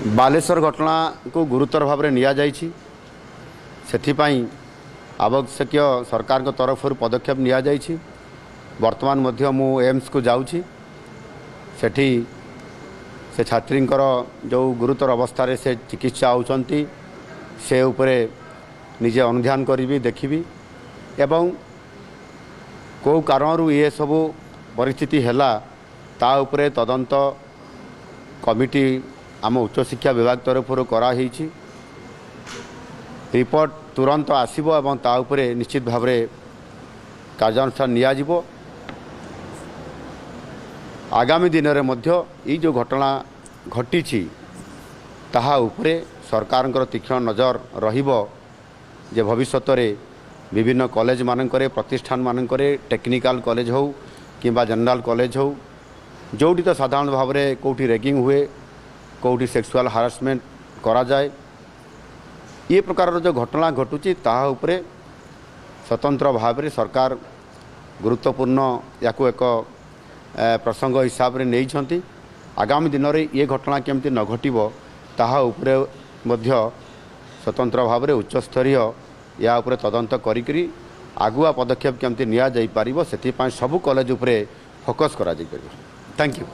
बालेश्वर घटना को गुरुतर भाव में नि आवश्यक सरकार तरफ पदक्षेप नि वर्तमान मध्य मु एम्स को जाऊँगी सेठी से छात्री जो गुरुतर अवस्था रे से चिकित्सा होती से उपरे निजे अनुध्यान करी देखी एवं कौ कारण ये सब परिस्थिति हैला ता उपरे तदंत कमिटी आम उच्च शिक्षा विभाग तरफ कराही रिपोर्ट तुरंत आसीबो एवं ता उपरे निश्चित भाव में कार्यानुष्ठान नियाजिबो। आगामी दिन में मध्य ये जो घटना घटी ताहा उपरे सरकार तीक्ष्ण नजर रहिबो जे भविष्यत रे विभिन्न कॉलेज मानकरे प्रतिष्ठान मानकरे टेक्निकल कॉलेज हो किंबा जनरल कॉलेज हो जोटी तो साधारण भाव में कौटी रैगिंग हुए कौटी सेक्सुअल हारासमेंट करा जाए ये प्रकार जो घटना घटुची ताहा उपरे स्वतंत्र भाव में सरकार गुरुत्वपूर्ण याकू एक प्रसंग हिसाब से नहीं आगामी दिन में ये घटना केमती न घटिबो ताहा उपरे मध्य स्वतंत्र भाव में उच्चस्तरीय या उपरे तदंत करी आगुआ पदक्षेप केमती निया जाई पारिबो सेति पाई सबु कॉलेज उपरे फोकस करा जाई पारिबो। Thank you.